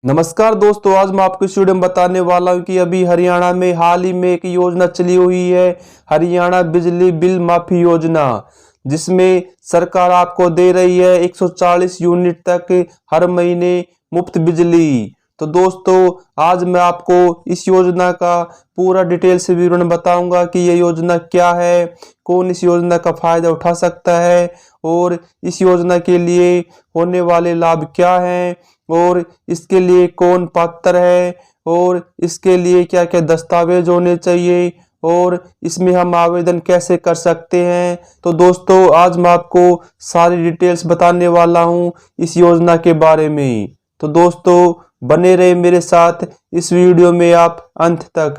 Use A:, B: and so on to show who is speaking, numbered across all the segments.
A: नमस्कार दोस्तों, आज मैं आपको इस वीडियो में बताने वाला हूं कि अभी हरियाणा में हाल ही में एक योजना चली हुई है, हरियाणा बिजली बिल माफी योजना, जिसमें सरकार आपको दे रही है 140 यूनिट तक हर महीने मुफ्त बिजली। तो दोस्तों, आज मैं आपको इस योजना का पूरा डिटेल से विवरण बताऊंगा कि ये योजना क्या है, कौन इस योजना का फायदा उठा सकता है और इस योजना के लिए होने वाले लाभ क्या हैं और इसके लिए कौन पात्र है और इसके लिए क्या क्या दस्तावेज होने चाहिए और इसमें हम आवेदन कैसे कर सकते हैं। तो दोस्तों, आज मैं आपको सारी डिटेल्स बताने वाला हूं इस योजना के बारे में। तो दोस्तों, बने रहे मेरे साथ इस वीडियो में आप अंत तक।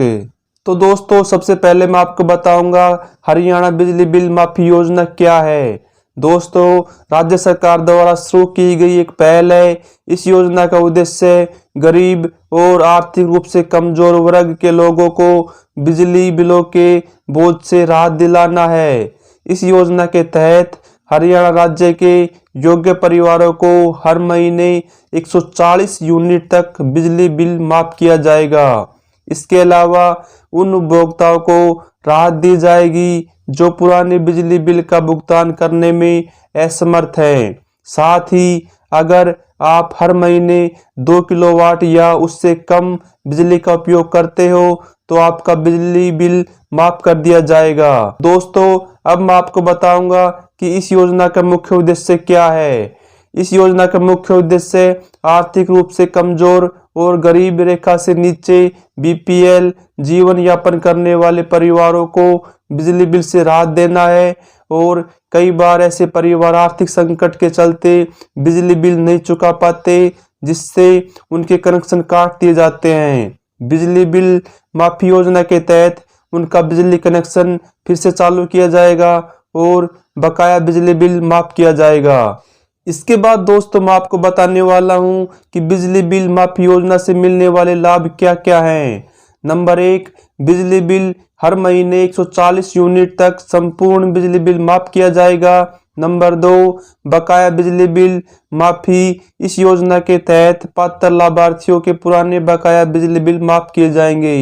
A: तो दोस्तों, सबसे पहले मैं आपको बताऊंगा हरियाणा बिजली बिल माफी योजना क्या है। दोस्तों, राज्य सरकार द्वारा शुरू की गई एक पहल है। इस योजना का उद्देश्य गरीब और आर्थिक रूप से कमजोर वर्ग के लोगों को बिजली बिलों के बोझ से राहत दिलाना है। इस योजना के तहत हरियाणा राज्य के योग्य परिवारों को हर महीने 140 यूनिट तक बिजली बिल माफ किया जाएगा। इसके अलावा उन उपभोक्ताओं को राहत दी जाएगी जो पुराने बिजली बिल का भुगतान करने में असमर्थ हैं। साथ ही अगर आप हर महीने 2 किलोवाट या उससे कम बिजली का उपयोग करते हो तो आपका बिजली बिल माफ कर दिया जाएगा। दोस्तों, अब मैं आपको बताऊंगा कि इस योजना का मुख्य उद्देश्य क्या है। इस योजना का मुख्य उद्देश्य आर्थिक रूप से कमजोर और गरीब रेखा से नीचे बीपीएल जीवन यापन करने वाले परिवारों को बिजली बिल से राहत देना है। और कई बार ऐसे परिवार आर्थिक संकट के चलते बिजली बिल नहीं चुका पाते, जिससे उनके कनेक्शन काट दिए जाते हैं। बिजली बिल माफी योजना के तहत उनका बिजली कनेक्शन फिर से चालू किया जाएगा और बकाया बिजली बिल माफ किया जाएगा। इसके बाद दोस्तों, मैं आपको बताने वाला हूं कि बिजली बिल माफी योजना से मिलने वाले लाभ क्या क्या हैं। नंबर 1, बिजली बिल हर महीने 140 यूनिट तक संपूर्ण बिजली बिल माफ किया जाएगा। नंबर 2, बकाया बिजली बिल माफी। इस योजना के तहत पात्र लाभार्थियों के पुराने बकाया बिजली बिल माफ किए जाएंगे।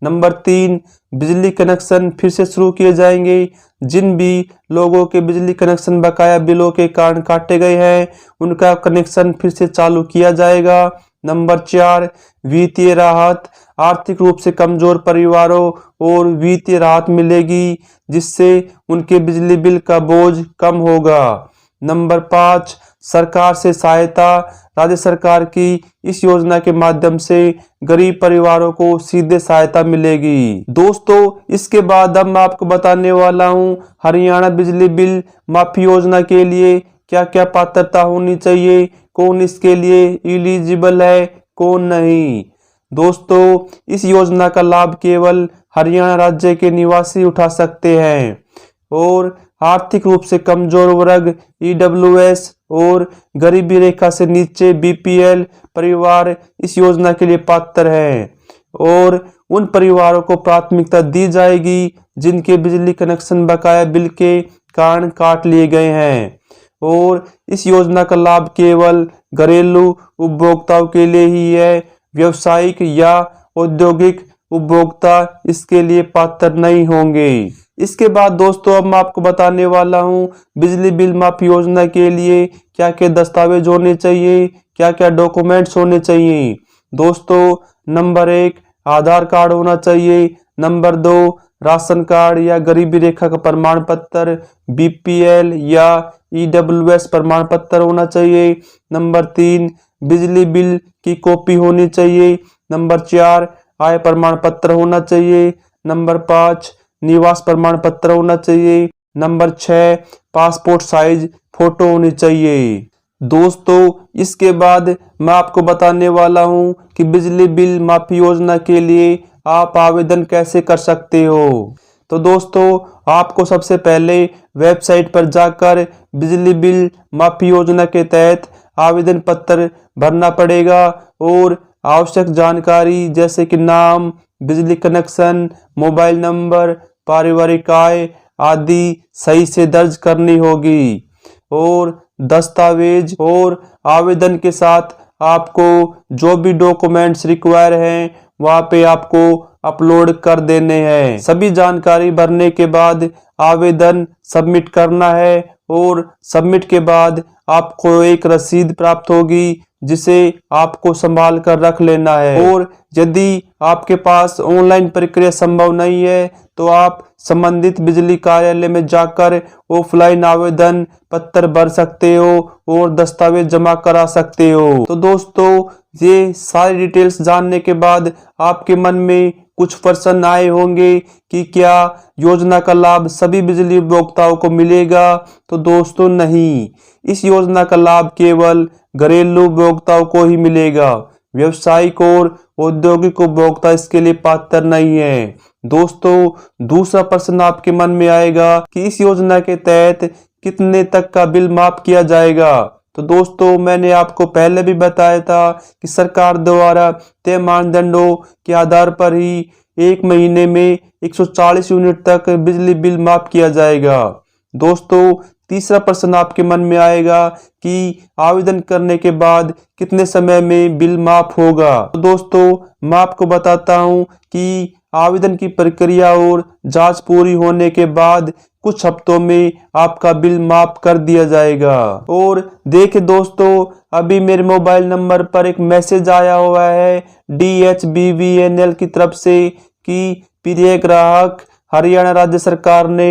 A: नंबर 3, बिजली कनेक्शन फिर से शुरू किए जाएंगे। जिन भी लोगों के बिजली कनेक्शन बकाया बिलों के कारण काटे गए हैं उनका कनेक्शन फिर से चालू किया जाएगा। नंबर 4, वित्तीय राहत। आर्थिक रूप से कमजोर परिवारों और वित्तीय राहत मिलेगी, जिससे उनके बिजली बिल का बोझ कम होगा। नंबर 5, सरकार से सहायता। राज्य सरकार की इस योजना के माध्यम से गरीब परिवारों को सीधे सहायता मिलेगी। दोस्तों, इसके बाद अब मैं आपको बताने वाला हूं हरियाणा बिजली बिल माफी योजना के लिए क्या क्या पात्रता होनी चाहिए, कौन इसके लिए एलिजिबल है, कौन नहीं। दोस्तों, इस योजना का लाभ केवल हरियाणा राज्य के निवासी उठा सकते हैं और आर्थिक रूप से कमजोर वर्ग ईडब्ल्यूएस और गरीबी रेखा से नीचे बीपीएल परिवार इस योजना के लिए पात्र हैं। और उन परिवारों को प्राथमिकता दी जाएगी जिनके बिजली कनेक्शन बकाया बिल के कारण काट लिए गए हैं। और इस योजना का लाभ केवल घरेलू उपभोक्ताओं के लिए ही है। व्यावसायिक या औद्योगिक उपभोक्ता इसके लिए पात्र नहीं होंगे। इसके बाद दोस्तों, अब मैं आपको बताने वाला हूं बिजली बिल माफी योजना के लिए क्या क्या दस्तावेज होने चाहिए, क्या क्या डॉक्यूमेंट्स होने चाहिए। दोस्तों, नंबर 1, आधार कार्ड होना चाहिए। नंबर 2, राशन कार्ड या गरीबी रेखा का प्रमाण पत्र, बीपीएल या ईडब्ल्यूएस प्रमाण पत्र होना चाहिए। नंबर 3, बिजली बिल की कॉपी होनी चाहिए। नंबर 4, आय प्रमाण पत्र होना चाहिए। नंबर 5, निवास प्रमाण पत्र होना चाहिए। नंबर 6, पासपोर्ट साइज फोटो होनी चाहिए। दोस्तों, इसके बाद मैं आपको बताने वाला हूं कि बिजली बिल माफी योजना के लिए आप आवेदन कैसे कर सकते हो। तो दोस्तों, आपको सबसे पहले वेबसाइट पर जाकर बिजली बिल माफी योजना के तहत आवेदन पत्र भरना पड़ेगा और आवश्यक जानकारी जैसे कि नाम, बिजली कनेक्शन, मोबाइल नंबर, पारिवारिक आय आदि सही से दर्ज करनी होगी। और दस्तावेज और आवेदन के साथ आपको जो भी डॉक्यूमेंट्स रिक्वायर हैं वहाँ पे आपको अपलोड कर देने हैं। सभी जानकारी भरने के बाद आवेदन सबमिट करना है और सबमिट के बाद आपको एक रसीद प्राप्त होगी जिसे आपको संभाल कर रख लेना है। और यदि आपके पास ऑनलाइन प्रक्रिया संभव नहीं है तो आप संबंधित बिजली कार्यालय में जाकर ऑफलाइन आवेदन पत्र भर सकते हो और दस्तावेज जमा करा सकते हो। तो दोस्तों, ये सारी डिटेल्स जानने के बाद आपके मन में कुछ प्रश्न आए होंगे कि क्या योजना का लाभ सभी बिजली उपभोक्ताओं को मिलेगा। तो दोस्तों नहीं, इस योजना का लाभ केवल घरेलू उपभोक्ताओं को ही मिलेगा। व्यावसायिक और औद्योगिक उपभोक्ता इसके लिए पात्र नहीं है। दोस्तों, दूसरा प्रश्न आपके मन में आएगा कि इस योजना के तहत कितने तक का बिल माफ किया जाएगा। तो दोस्तों, मैंने आपको पहले भी बताया था कि सरकार द्वारा तय मानदंडों के आधार पर ही एक महीने में 140 यूनिट तक बिजली बिल माफ किया जाएगा। दोस्तों, तीसरा प्रश्न आपके मन में आएगा कि आवेदन करने के बाद कितने समय में बिल माफ होगा। तो दोस्तों, मैं आपको बताता हूं कि आवेदन की प्रक्रिया और जांच पूरी होने के बाद कुछ हफ्तों में आपका बिल माफ कर दिया जाएगा। और देखिए दोस्तों, अभी मेरे मोबाइल नंबर पर एक मैसेज आया हुआ है DHBVNL की तरफ से कि प्रिय ग्राहक, हरियाणा राज्य सरकार ने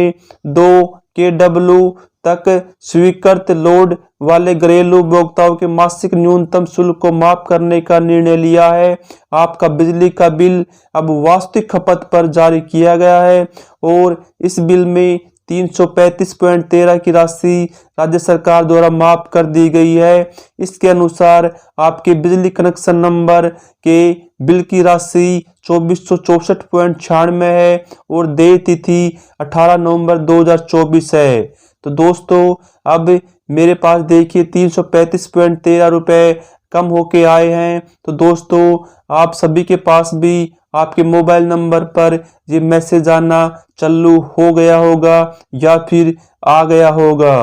A: 2 kW तक स्वीकृत लोड वाले घरेलू उपभोक्ताओं के मासिक न्यूनतम शुल्क को माफ करने का निर्णय लिया है। आपका बिजली का बिल अब वास्तविक खपत पर जारी किया गया है और इस बिल में 335.13 की राशि राज्य सरकार द्वारा माफ कर दी गई है। इसके अनुसार आपके बिजली कनेक्शन नंबर के बिल की राशि 2464.96 है और देय तिथि 18 नवंबर 2024 है। तो दोस्तों, अब मेरे पास देखिए 335.13 रुपये कम होके आए हैं। तो दोस्तों, आप सभी के पास भी आपके मोबाइल नंबर पर ये मैसेज आना चालू हो गया होगा या फिर आ गया होगा।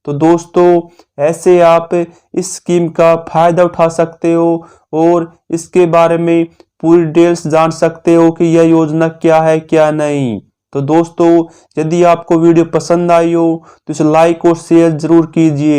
A: तो दोस्तों, ऐसे आप इस स्कीम का फायदा उठा सकते हो और इसके बारे में पूरी डिटेल्स जान सकते हो कि यह योजना क्या है क्या नहीं। तो दोस्तों, यदि आपको वीडियो पसंद आई हो तो इसे लाइक और शेयर जरूर कीजिए।